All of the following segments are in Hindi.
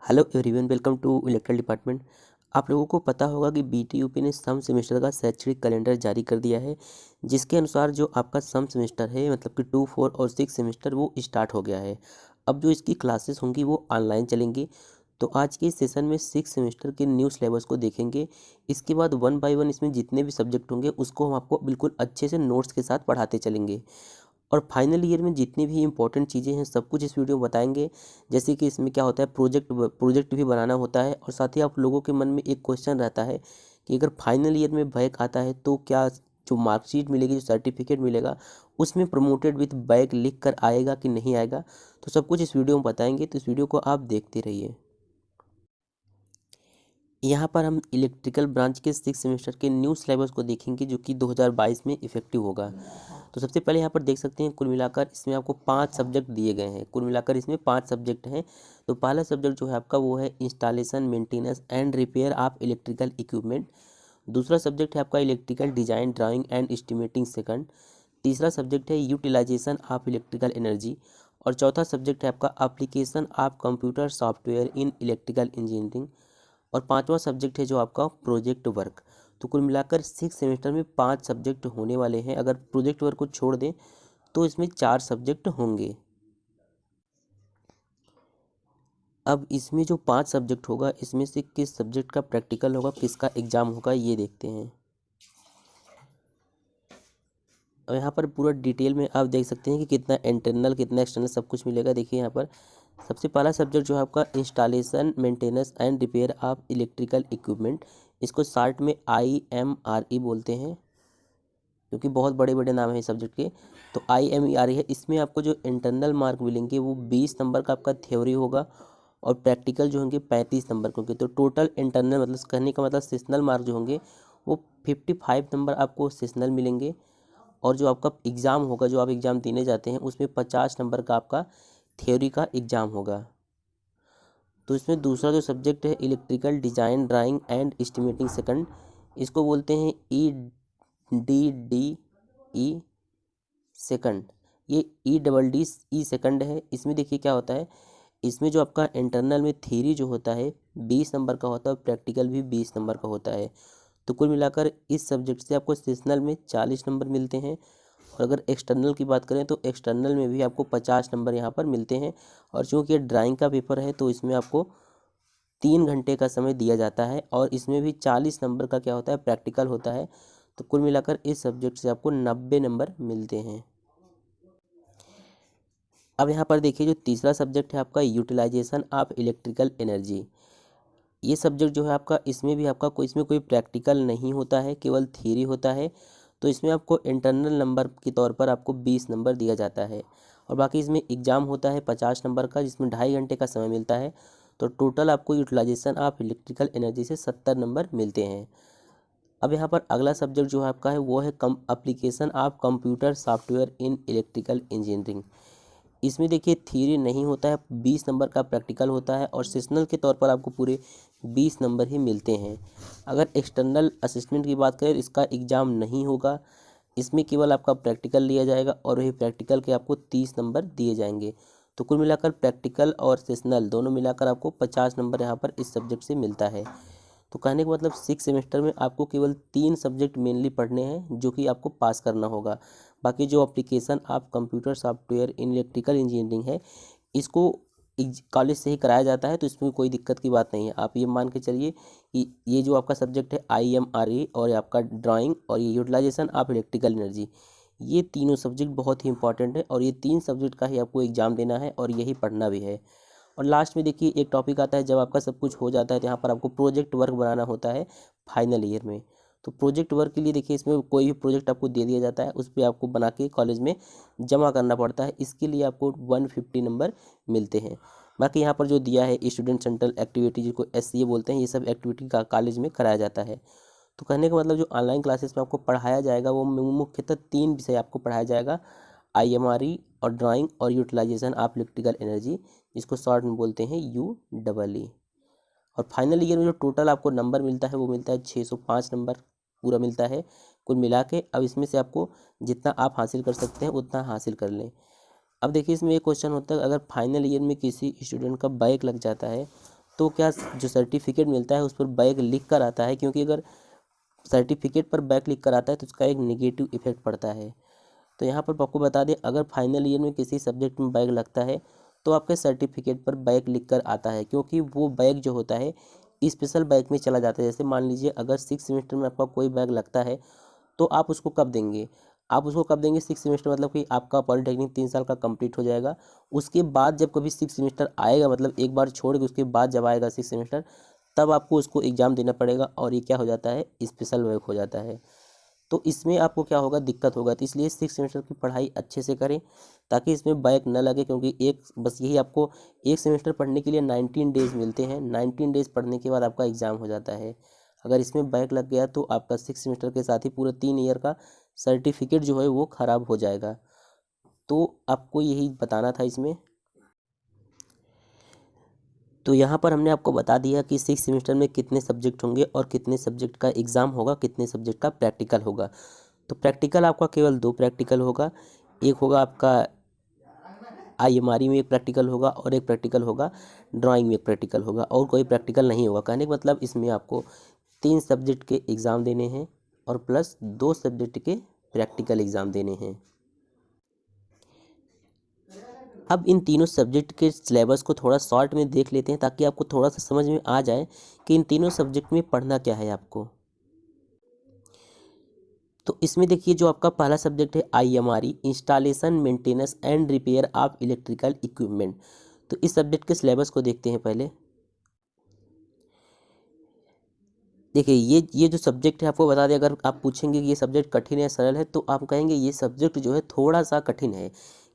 Hello everyone, welcome to electrical department. आप लोगों को पता होगा कि बीटीयूपी ने सम सेमेस्टर का शैक्षणिक कैलेंडर जारी कर दिया है, जिसके अनुसार जो आपका सम सेमेस्टर है मतलब कि 2, 4 और 6 सेमेस्टर वो स्टार्ट हो गया है। अब जो इसकी क्लासेस होंगी वो ऑनलाइन चलेंगी। तो आज के इस सेशन में 6 सेमेस्टर के न्यू सिलेबस को देखेंगे। इसके बाद 1 बाय 1 इसमें जितने भी सब्जेक्ट होंगे उसको हम आपको बिल्कुल अच्छे से नोट्स के साथ पढ़ाते चलेंगे। और फाइनल ईयर में जितनी भी इंपॉर्टेंट चीज़ें हैं सब कुछ इस वीडियो में बताएंगे। जैसे कि इसमें क्या होता है, प्रोजेक्ट भी बनाना होता है। और साथ ही आप लोगों के मन में एक क्वेश्चन रहता है कि अगर फाइनल ईयर में बैक आता है तो क्या जो मार्कशीट मिलेगी, जो सर्टिफिकेट मिलेगा, उसमें प्रमोटेड विथ बैक लिख कर आएगा कि नहीं आएगा। तो सब कुछ इस वीडियो में बताएंगे, तो इस वीडियो को आप देखते रहिए। यहाँ पर हम इलेक्ट्रिकल ब्रांच के 6 सेमेस्टर के न्यू सिलेबस को देखेंगे जो कि 2022 में इफेक्टिव होगा। तो सबसे पहले यहाँ पर देख सकते हैं, कुल मिलाकर इसमें आपको 5 सब्जेक्ट दिए गए हैं। कुल मिलाकर इसमें 5 सब्जेक्ट हैं। तो पहला सब्जेक्ट जो है आपका वो है installation, maintenance and repair of electrical equipment. दूसरा सब्जेक्ट है आपका electrical design, drawing and estimating second. तीसरा सब्जेक्ट है यूटिलाइजेशन ऑफ इलेक्ट्रिकल एनर्जी। और चौथा सब्जेक्ट है आपका application of computer software in electrical engineering. और पांचवा सब्जेक्ट है जो आपका प्रोजेक्ट वर्क। तो कुल मिलाकर 6 सेमेस्टर में 5 सब्जेक्ट होने वाले हैं। अगर प्रोजेक्ट वर्क को छोड़ दें तो इसमें 4 सब्जेक्ट होंगे। अब इसमें जो 5 सब्जेक्ट होगा, इसमें से किस सब्जेक्ट का प्रैक्टिकल होगा, किसका एग्जाम होगा, ये देखते हैं। और यहाँ पर पूरा डिटेल में आप देख सकते हैं कि कितना इंटरनल कितना एक्सटर्नल सब कुछ मिलेगा। देखिए यहाँ पर सबसे पहला सब्जेक्ट जो है आपका installation, maintenance and repair of electrical equipment. इसको शॉर्ट में IMRE बोलते हैं, क्योंकि बहुत बड़े बड़े नाम है इस सब्जेक्ट के। तो IMERE है। इसमें आपको जो इंटरनल मार्क मिलेंगे वो 20 नंबर का आपका थ्योरी होगा, और प्रैक्टिकल जो होंगे 35 नंबर के होंगे। तो टोटल इंटरनल मतलब कहने का मतलब सेशनल मार्क जो होंगे वो 55 नंबर आपको सेशनल मिलेंगे। और जो आपका एग्ज़ाम होगा, जो आप एग्ज़ाम देने जाते हैं, उसमें 50 नंबर का आपका थ्योरी का एग्ज़ाम होगा। तो इसमें दूसरा जो सब्जेक्ट है electrical design, drawing and estimating second, इसको बोलते हैं EDDE सेकंड। ये EDDE सेकंड है। इसमें देखिए क्या होता है, इसमें जो आपका इंटरनल में थ्योरी जो होता है 20 नंबर का होता है, प्रैक्टिकल भी 20 नंबर का होता है। तो कुल मिलाकर इस सब्जेक्ट से आपको सेशनल में 40 नंबर मिलते हैं। और अगर एक्सटर्नल की बात करें तो एक्सटर्नल में भी आपको 50 नंबर यहाँ पर मिलते हैं। और चूँकि ये ड्राइंग का पेपर है तो इसमें आपको 3 घंटे का समय दिया जाता है, और इसमें भी 40 नंबर का क्या होता है, प्रैक्टिकल होता है। तो कुल मिलाकर इस सब्जेक्ट से आपको 90 नंबर मिलते हैं। अब यहाँ पर देखिए जो तीसरा सब्जेक्ट है आपका यूटिलाइजेशन ऑफ इलेक्ट्रिकल एनर्जी। ये सब्जेक्ट जो है आपका, इसमें भी आपका इसमें कोई प्रैक्टिकल नहीं होता है, केवल थ्योरी होता है। तो इसमें आपको इंटरनल नंबर के तौर पर आपको 20 नंबर दिया जाता है, और बाकी इसमें एग्ज़ाम होता है 50 नंबर का, जिसमें 2.5 घंटे का समय मिलता है। तो टोटल आपको यूटिलाइजेशन ऑफ इलेक्ट्रिकल एनर्जी से 70 नंबर मिलते हैं। अब यहाँ पर अगला सब्जेक्ट जो है आपका है वो है application of computer software in electrical engineering. इसमें देखिए थ्योरी नहीं होता है, 20 नंबर का प्रैक्टिकल होता है, और सेशनल के तौर पर आपको पूरे 20 नंबर ही मिलते हैं। अगर एक्सटर्नल असेसमेंट की बात करें, इसका एग्ज़ाम नहीं होगा। इसमें केवल आपका प्रैक्टिकल लिया जाएगा, और वही प्रैक्टिकल के आपको 30 नंबर दिए जाएंगे। तो कुल मिलाकर प्रैक्टिकल और सेशनल दोनों मिलाकर आपको 50 नंबर यहाँ पर इस सब्जेक्ट से मिलता है। तो कहने का मतलब 6 सेमेस्टर में आपको केवल 3 सब्जेक्ट मेनली पढ़ने हैं जो कि आपको पास करना होगा। बाकी जो एप्लीकेशन आप computer software in electrical engineering है, इसको कॉलेज से ही कराया जाता है। तो इसमें कोई दिक्कत की बात नहीं है। आप ये मान के चलिए कि ये जो आपका सब्जेक्ट है IMRE, और ये आपका ड्राइंग, और ये यूटिलाइजेशन ऑफ इलेक्ट्रिकल एनर्जी, ये तीनों सब्जेक्ट बहुत ही इंपॉर्टेंट है। और ये 3 सब्जेक्ट का ही आपको एग्ज़ाम देना है, और यही पढ़ना भी है। और लास्ट में देखिए एक टॉपिक आता है, जब आपका सब कुछ हो जाता है तो यहाँ पर आपको प्रोजेक्ट वर्क बनाना होता है फाइनल ईयर में। तो प्रोजेक्ट वर्क के लिए देखिए इसमें कोई भी प्रोजेक्ट आपको दे दिया जाता है, उस पर आपको बना के कॉलेज में जमा करना पड़ता है। इसके लिए आपको 150 नंबर मिलते हैं। बाकी यहाँ पर जो दिया है स्टूडेंट सेंट्रल एक्टिविटी, जिसको SCA बोलते हैं, ये सब एक्टिविटी का कॉलेज में कराया जाता है। तो कहने का मतलब जो ऑनलाइन क्लासेस में आपको पढ़ाया जाएगा वो मुख्यतः 3 विषय आपको पढ़ाया जाएगा, IMRE और ड्राइंग और यूटिलाइजेशन ऑफ इलेक्ट्रिकल एनर्जी, जिसको शॉर्ट में बोलते हैं UEE। और फाइनल ईयर में जो टोटल आपको नंबर मिलता है वो मिलता है 605 नंबर पूरा मिलता है कुल मिला के। अब इसमें से आपको जितना आप हासिल कर सकते हैं उतना हासिल कर लें। अब देखिए इसमें एक क्वेश्चन होता है, अगर फाइनल ईयर में किसी स्टूडेंट का बैक लग जाता है तो क्या जो सर्टिफिकेट मिलता है उस पर बैक लिख कर आता है, क्योंकि अगर सर्टिफिकेट पर बैक लिख कर आता है तो उसका एक नेगेटिव इफेक्ट पड़ता है। तो यहाँ पर आपको बता दें, अगर फाइनल ईयर में किसी सब्जेक्ट में बैक लगता है तो आपके सर्टिफिकेट पर बैक लिख कर आता है, क्योंकि वो बैक जो होता है स्पेशल बैक में चला जाता है। जैसे मान लीजिए अगर 6 सेमेस्टर में आपका कोई बैक लगता है तो आप उसको कब देंगे, आप उसको कब देंगे 6 सेमेस्टर, मतलब कि आपका पॉलिटेक्निक 3 साल का कंप्लीट हो जाएगा। उसके बाद जब कभी 6 सेमेस्टर आएगा, मतलब एक बार छोड़ के उसके बाद जब आएगा 6 सेमेस्टर, तब आपको उसको एग्ज़ाम देना पड़ेगा और ये क्या हो जाता है, स्पेशल बैक हो जाता है। तो इसमें आपको क्या होगा, दिक्कत होगा। तो इसलिए 6 सेमेस्टर की पढ़ाई अच्छे से करें ताकि इसमें बैक न लगे, क्योंकि एक बस यही आपको एक सेमेस्टर पढ़ने के लिए 19 डेज़ मिलते हैं। 19 डेज़ पढ़ने के बाद आपका एग्ज़ाम हो जाता है। अगर इसमें बैक लग गया तो आपका 6 सेमेस्टर के साथ ही पूरा 3 ईयर का सर्टिफिकेट जो है वो ख़राब हो जाएगा। तो आपको यही बताना था इसमें। तो यहाँ पर हमने आपको बता दिया कि 6 सेमेस्टर में कितने सब्जेक्ट होंगे और कितने सब्जेक्ट का एग्ज़ाम होगा, कितने सब्जेक्ट का प्रैक्टिकल होगा। तो प्रैक्टिकल आपका केवल 2 प्रैक्टिकल होगा। एक होगा आपका IMRE में एक प्रैक्टिकल होगा और एक प्रैक्टिकल होगा ड्राइंग में एक प्रैक्टिकल होगा, और कोई प्रैक्टिकल नहीं होगा। कहने का मतलब इसमें आपको 3 सब्जेक्ट के एग्ज़ाम देने हैं और प्लस 2 सब्जेक्ट के प्रैक्टिकल एग्ज़ाम देने हैं। अब इन तीनों सब्जेक्ट के सिलेबस को थोड़ा शॉर्ट में देख लेते हैं ताकि आपको थोड़ा सा समझ में आ जाए कि इन तीनों सब्जेक्ट में पढ़ना क्या है आपको। तो इसमें देखिए, जो आपका पहला सब्जेक्ट है IMRE, installation maintenance and repair of electrical equipment. तो इस सब्जेक्ट के सिलेबस को देखते हैं पहले। देखिए, ये जो सब्जेक्ट है आपको बता दें, अगर आप पूछेंगे कि ये सब्जेक्ट कठिन है सरल है, तो आप कहेंगे ये सब्जेक्ट जो है थोड़ा सा कठिन है,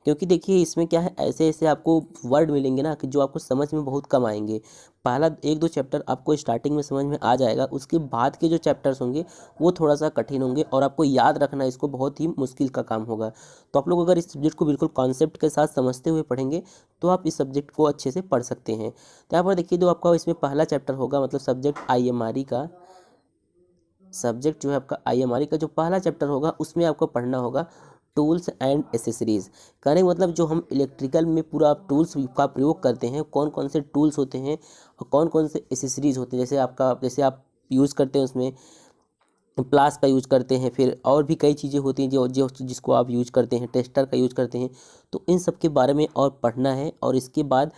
क्योंकि देखिए इसमें क्या है, ऐसे ऐसे आपको वर्ड मिलेंगे ना कि जो आपको समझ में बहुत कम आएंगे। पहला 1-2 चैप्टर आपको स्टार्टिंग में समझ में आ जाएगा, उसके बाद के जो चैप्टर्स होंगे वो थोड़ा सा कठिन होंगे और आपको याद रखना इसको बहुत ही मुश्किल का काम होगा। तो आप लोग अगर इस सब्जेक्ट को बिल्कुल कॉन्सेप्ट के साथ समझते हुए पढ़ेंगे तो आप इस सब्जेक्ट को अच्छे से पढ़ सकते हैं। तो यहाँ पर देखिए, जो आपका इसमें पहला चैप्टर होगा, मतलब सब्जेक्ट IMRE का सब्जेक्ट जो है आपका IMRE का जो पहला चैप्टर होगा उसमें आपको पढ़ना होगा टूल्स एंड एसेसरीज़। कहने का मतलब जो हम इलेक्ट्रिकल में पूरा टूल्स का प्रयोग करते हैं, कौन कौन से टूल्स होते हैं और कौन कौन से एसेसरीज़ होते हैं। जैसे आप यूज़ करते हैं उसमें प्लास का यूज़ करते हैं, फिर और भी कई चीज़ें होती हैं जो जो जिसको आप यूज़ करते हैं, टेस्टर का यूज़ करते हैं। तो इन सब के बारे में और पढ़ना है। और इसके बाद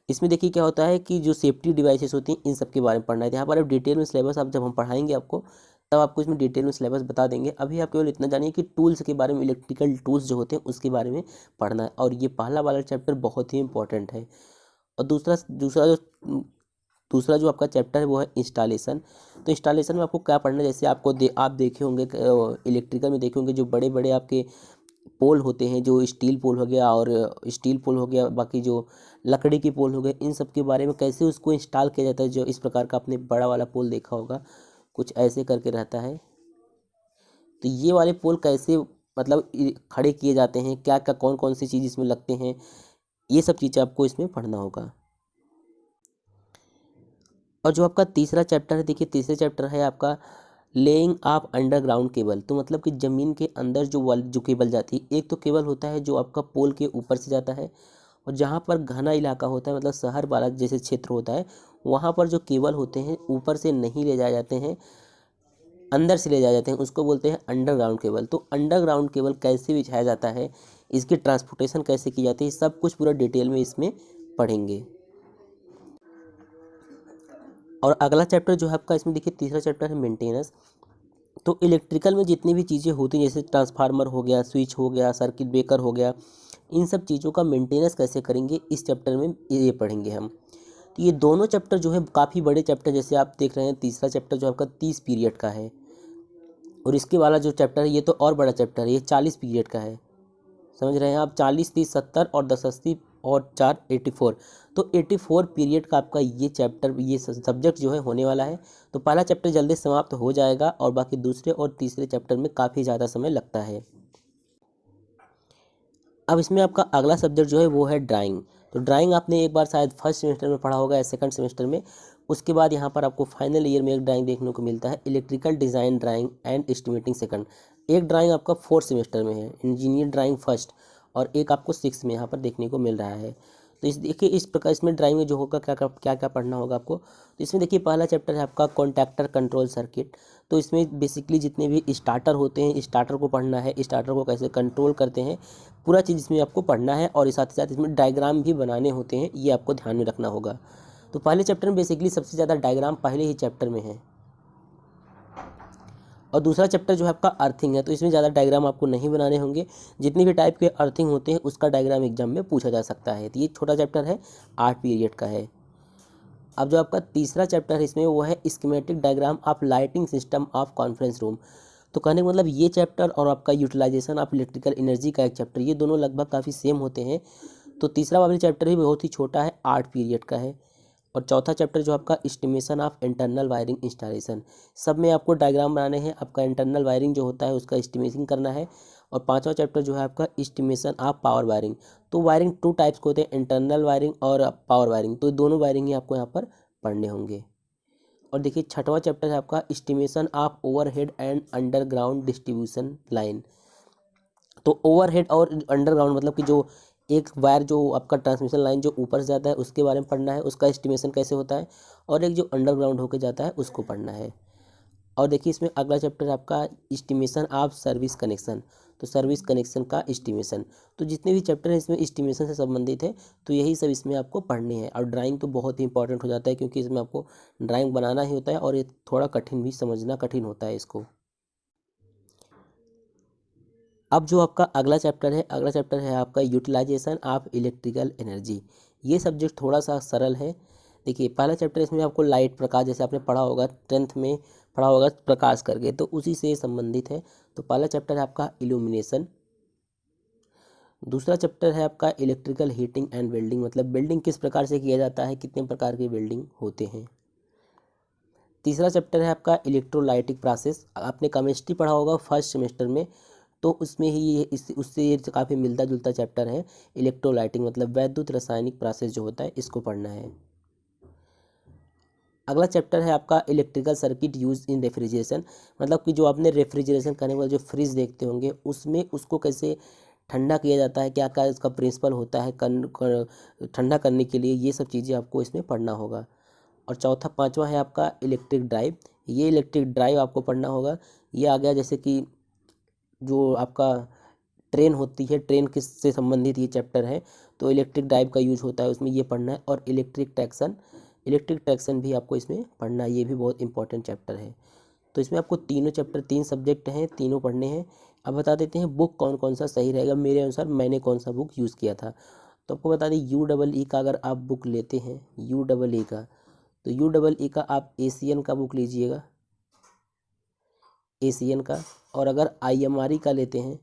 इसमें देखिए क्या होता है कि जो सेफ्टी डिवाइसेस होती हैं इन सब के बारे में पढ़ना है। यहाँ पर अब डिटेल में सिलेबस आप जब हम पढ़ाएंगे आपको, तब आपको इसमें डिटेल में सिलेबस बता देंगे। अभी आप केवल इतना जानिए कि टूल्स के बारे में, इलेक्ट्रिकल टूल्स जो होते हैं उसके बारे में पढ़ना है। और ये पहला वाला चैप्टर बहुत ही इंपॉर्टेंट है। और दूसरा जो आपका चैप्टर है वो है इंस्टॉलेशन। तो इंस्टॉलेशन में आपको क्या पढ़ना है, जैसे आप देखे होंगे इलेक्ट्रिकल में देखे होंगे जो बड़े बड़े आपके पोल होते हैं, जो स्टील पोल हो गया और स्टील पोल हो गया, बाकी जो लकड़ी के पोल हो गए, इन सब के बारे में कैसे उसको इंस्टॉल किया जाता है। जो इस प्रकार का आपने बड़ा वाला पोल देखा होगा, कुछ ऐसे करके रहता है। तो ये वाले पोल कैसे मतलब खड़े किए जाते हैं, क्या क्या कौन कौन सी चीज़ इसमें लगते हैं, ये सब चीज़ें आपको इसमें पढ़ना होगा। और जो आपका तीसरा चैप्टर है, देखिए तीसरा चैप्टर है आपका लेइंग ऑफ अंडरग्राउंड केबल। तो मतलब कि ज़मीन के अंदर जो केबल जाती है, एक तो केबल होता है जो आपका पोल के ऊपर से जाता है, और जहाँ पर घना इलाका होता है, मतलब शहर वाला जैसे क्षेत्र होता है, वहाँ पर जो केबल होते हैं ऊपर से नहीं ले जाए जाते हैं, अंदर से ले जाए जाते हैं, उसको बोलते हैं अंडरग्राउंड केबल। तो अंडरग्राउंड केबल कैसे बिछाया जाता है, इसकी ट्रांसपोर्टेशन कैसे की जाती है, सब कुछ पूरा डिटेल में इसमें पढ़ेंगे। और अगला चैप्टर जो है आपका, इसमें देखिए तीसरा चैप्टर है मेंटेनेंस। तो इलेक्ट्रिकल में जितनी भी चीज़ें होती हैं, जैसे ट्रांसफार्मर हो गया, स्विच हो गया, सर्किट ब्रेकर हो गया, इन सब चीज़ों का मेंटेनेंस कैसे करेंगे इस चैप्टर में ये पढ़ेंगे हम। तो ये दोनों चैप्टर जो है काफ़ी बड़े चैप्टर, जैसे आप देख रहे हैं तीसरा चैप्टर जो आपका 30 पीरियड का है, और इसके वाला जो चैप्टर है ये तो और बड़ा चैप्टर है, ये 40 पीरियड का है। समझ रहे हैं आप, 40, 30, 70 और 10, 80 और 4, 84। तो 84 पीरियड का आपका ये चैप्टर, ये सब्जेक्ट जो है होने वाला है। तो पहला चैप्टर जल्दी समाप्त हो जाएगा और बाकी दूसरे और तीसरे चैप्टर में काफ़ी ज़्यादा समय लगता है। अब इसमें आपका अगला सब्जेक्ट जो है वो है ड्राइंग। तो ड्राइंग आपने एक बार शायद फर्स्ट सेमेस्टर में पढ़ा होगा या सेकंड सेमेस्टर में। उसके बाद यहाँ पर आपको फाइनल ईयर में एक ड्राइंग देखने को मिलता है, electrical design drawing and estimating second. एक ड्राइंग आपका 4th सेमेस्टर में है, इंजीनियर ड्राइंग फर्स्ट, और एक आपको 6th में यहाँ पर देखने को मिल रहा है। तो इस देखिए इस प्रकार इसमें ड्राइंग में जो होगा क्या क्या क्या पढ़ना होगा आपको। तो इसमें देखिए पहला चैप्टर है आपका कॉन्टैक्टर कंट्रोल सर्किट। तो इसमें बेसिकली जितने भी स्टार्टर होते हैं स्टार्टर को पढ़ना है, स्टार्टर को कैसे कंट्रोल करते हैं पूरा चीज़ इसमें आपको पढ़ना है, और साथ ही साथ इसमें डायग्राम भी बनाने होते हैं, ये आपको ध्यान में रखना होगा। तो पहले चैप्टर में बेसिकली सबसे ज़्यादा डायग्राम पहले ही चैप्टर में है, और दूसरा चैप्टर जो है आपका अर्थिंग है, तो इसमें ज़्यादा डायग्राम आपको नहीं बनाने होंगे। जितनी भी टाइप के अर्थिंग होते हैं उसका डायग्राम एग्जाम में पूछा जा सकता है। तो ये छोटा चैप्टर है, 8 पीरियड का है। अब जो आपका तीसरा चैप्टर है इसमें वो है schematic diagram of lighting system of conference room. तो कहने का मतलब ये चैप्टर और आपका यूटिलाइजेशन ऑफ इलेक्ट्रिकल एनर्जी का एक चैप्टर, ये दोनों लगभग काफ़ी सेम होते हैं। तो तीसरा वाला चैप्टर ही बहुत ही छोटा है, 8 पीरियड का है। और चौथा चैप्टर जो आपका estimation of internal wiring installation, सब में आपको डायग्राम बनाने हैं, आपका इंटरनल वायरिंग जो होता है उसका एस्टिमेशन करना है। और पांचवा चैप्टर जो है आपका एस्टिमेशन ऑफ पावर वायरिंग। तो वायरिंग 2 टाइप्स के होते हैं, इंटरनल वायरिंग और पावर वायरिंग, तो दोनों वायरिंग ही आपको यहाँ पर पढ़ने होंगे। और देखिए छठवां चैप्टर है आपका estimation of overhead and underground distribution line. तो ओवरहेड और अंडरग्राउंड मतलब कि जो एक वायर जो आपका ट्रांसमिशन लाइन जो ऊपर से जाता है उसके बारे में पढ़ना है, उसका एस्टिमेशन कैसे होता है, और एक जो अंडरग्राउंड होके जाता है उसको पढ़ना है। और देखिए इसमें अगला चैप्टर है आपका एस्टिमेशन ऑफ सर्विस कनेक्शन। तो सर्विस कनेक्शन का एस्टिमेशन, तो जितने भी चैप्टर हैं इसमें एस्टिमेशन से संबंधित है, तो यही सब इसमें आपको पढ़ने हैं। और ड्राइंग तो बहुत ही इंपॉर्टेंट हो जाता है, क्योंकि इसमें आपको ड्राइंग बनाना ही होता है, और ये थोड़ा कठिन भी, समझना कठिन होता है इसको। अब जो आपका अगला चैप्टर है आपका यूटिलाइजेशन ऑफ इलेक्ट्रिकल एनर्जी। ये सब्जेक्ट थोड़ा सा सरल है। देखिए पहला चैप्टर इसमें आपको लाइट प्रकाश, जैसे आपने पढ़ा होगा 10th में पढ़ा होगा प्रकाश करके, तो उसी से संबंधित है। तो पहला चैप्टर है आपका इल्यूमिनेशन। दूसरा चैप्टर है आपका इलेक्ट्रिकल हीटिंग एंड वेल्डिंग, मतलब बिल्डिंग किस प्रकार से किया जाता है, कितने प्रकार के वेल्डिंग होते हैं। तीसरा चैप्टर है आपका इलेक्ट्रोलाइटिक प्रोसेस। आपने केमिस्ट्री पढ़ा होगा फर्स्ट सेमेस्टर में, तो उसमें ही ये उससे ये काफ़ी मिलता जुलता चैप्टर है। इलेक्ट्रोलाइटिंग मतलब वैद्युत रासायनिक प्रोसेस जो होता है इसको पढ़ना है। अगला चैप्टर है आपका electrical circuit use in refrigeration, मतलब कि जो आपने रेफ्रिजरेशन करने वाले जो फ्रिज देखते होंगे उसमें उसको कैसे ठंडा किया जाता है, क्या क्या इसका प्रिंसिपल होता है ठंडा करने के लिए, ये सब चीज़ें आपको इसमें पढ़ना होगा। और चौथा पांचवा है आपका इलेक्ट्रिक ड्राइव। ये इलेक्ट्रिक ड्राइव आपको पढ़ना होगा। ये आ गया जैसे कि जो आपका ट्रेन होती है, ट्रेन किस से संबंधित ये चैप्टर है, तो इलेक्ट्रिक ड्राइव का यूज होता है उसमें, ये पढ़ना है। और इलेक्ट्रिक ट्रैक्शन भी आपको इसमें पढ़ना है, ये भी बहुत इंपॉर्टेंट चैप्टर है। तो इसमें आपको तीनों चैप्टर 3 सब्जेक्ट हैं, तीनों पढ़ने हैं। अब बता देते हैं बुक कौन कौन सा सही रहेगा, मेरे अनुसार मैंने कौन सा बुक यूज़ किया था। तो आपको बता दें UEE का अगर आप बुक लेते हैं UEE का, तो UEE का आप एशियन का बुक लीजिएगा, एशियन का। और अगर IMRE का लेते हैं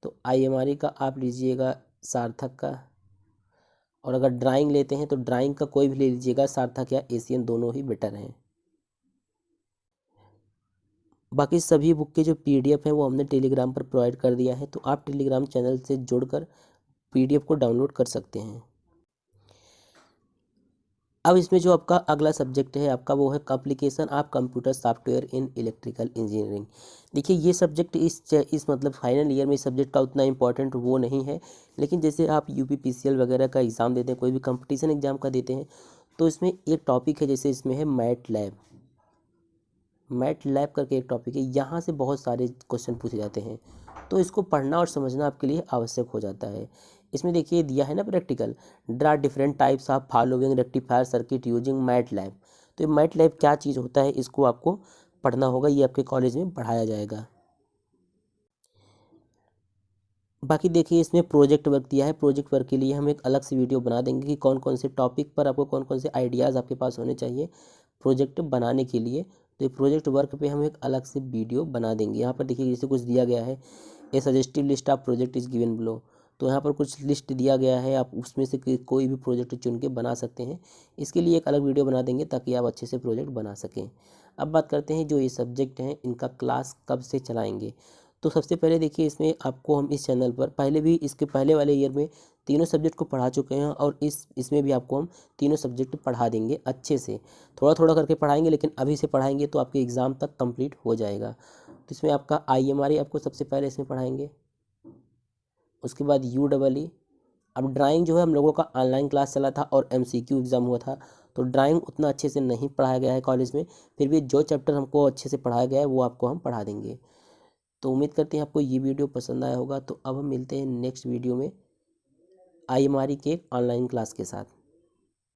तो IMRE का आप लीजिएगा सार्थक का। और अगर ड्राइंग लेते हैं तो ड्राइंग का कोई भी ले लीजिएगा, सार्थक या एशियन दोनों ही बेटर हैं। बाकी सभी बुक के जो PDF है वो हमने टेलीग्राम पर प्रोवाइड कर दिया है, तो आप टेलीग्राम चैनल से जुड़कर PDF को डाउनलोड कर सकते हैं। अब इसमें जो आपका अगला सब्जेक्ट है आपका वो है application of computer software in electrical engineering. देखिए ये सब्जेक्ट इस मतलब फाइनल ईयर में इस सब्जेक्ट का उतना इंपॉर्टेंट वो नहीं है, लेकिन जैसे आप UPPCL वगैरह का एग्ज़ाम देते हैं, कोई भी कंपटीशन एग्ज़ाम का देते हैं, तो इसमें एक टॉपिक है, जैसे इसमें है मैट लैब करके एक टॉपिक है, यहाँ से बहुत सारे क्वेश्चन पूछे जाते हैं, तो इसको पढ़ना और समझना आपके लिए आवश्यक हो जाता है। इसमें देखिए दिया है ना practical, draw different types of following rectifier circuit using MATLAB. तो ये मैट लैब क्या चीज़ होता है, इसको आपको पढ़ना होगा, ये आपके कॉलेज में पढ़ाया जाएगा। बाकी देखिए इसमें प्रोजेक्ट वर्क दिया है, प्रोजेक्ट वर्क के लिए हम एक अलग से वीडियो बना देंगे कि कौन कौन से टॉपिक पर आपको कौन कौन से आइडियाज़ आपके पास होने चाहिए प्रोजेक्ट बनाने के लिए। तो ये प्रोजेक्ट वर्क पे हम एक अलग से वीडियो बना देंगे। यहाँ पर देखिए जैसे कुछ दिया गया है, a suggestive list of project is given below. तो यहाँ पर कुछ लिस्ट दिया गया है, आप उसमें से कोई भी प्रोजेक्ट चुन के बना सकते हैं। इसके लिए एक अलग वीडियो बना देंगे ताकि आप अच्छे से प्रोजेक्ट बना सकें। अब बात करते हैं जो ये सब्जेक्ट हैं इनका क्लास कब से चलाएँगे। तो सबसे पहले देखिए इसमें आपको हम इस चैनल पर पहले भी इसके पहले वाले ईयर में तीनों सब्जेक्ट को पढ़ा चुके हैं, और इसमें भी आपको हम तीनों सब्जेक्ट पढ़ा देंगे अच्छे से। थोड़ा थोड़ा करके पढ़ाएंगे, लेकिन अभी से पढ़ाएंगे तो आपके एग्ज़ाम तक कंप्लीट हो जाएगा। तो इसमें आपका IMRE आपको सबसे पहले इसमें पढ़ाएंगे, उसके बाद UEE, अब ड्राइंग जो है हम लोगों का ऑनलाइन क्लास चला था और MCQ एग्ज़ाम हुआ था, तो ड्राइंग उतना अच्छे से नहीं पढ़ाया गया है कॉलेज में। फिर भी जो चैप्टर हमको अच्छे से पढ़ाया गया है वो आपको हम पढ़ा देंगे। तो उम्मीद करते हैं आपको ये वीडियो पसंद आया होगा। तो अब हम मिलते हैं नेक्स्ट वीडियो में IMRE के ऑनलाइन क्लास के साथ।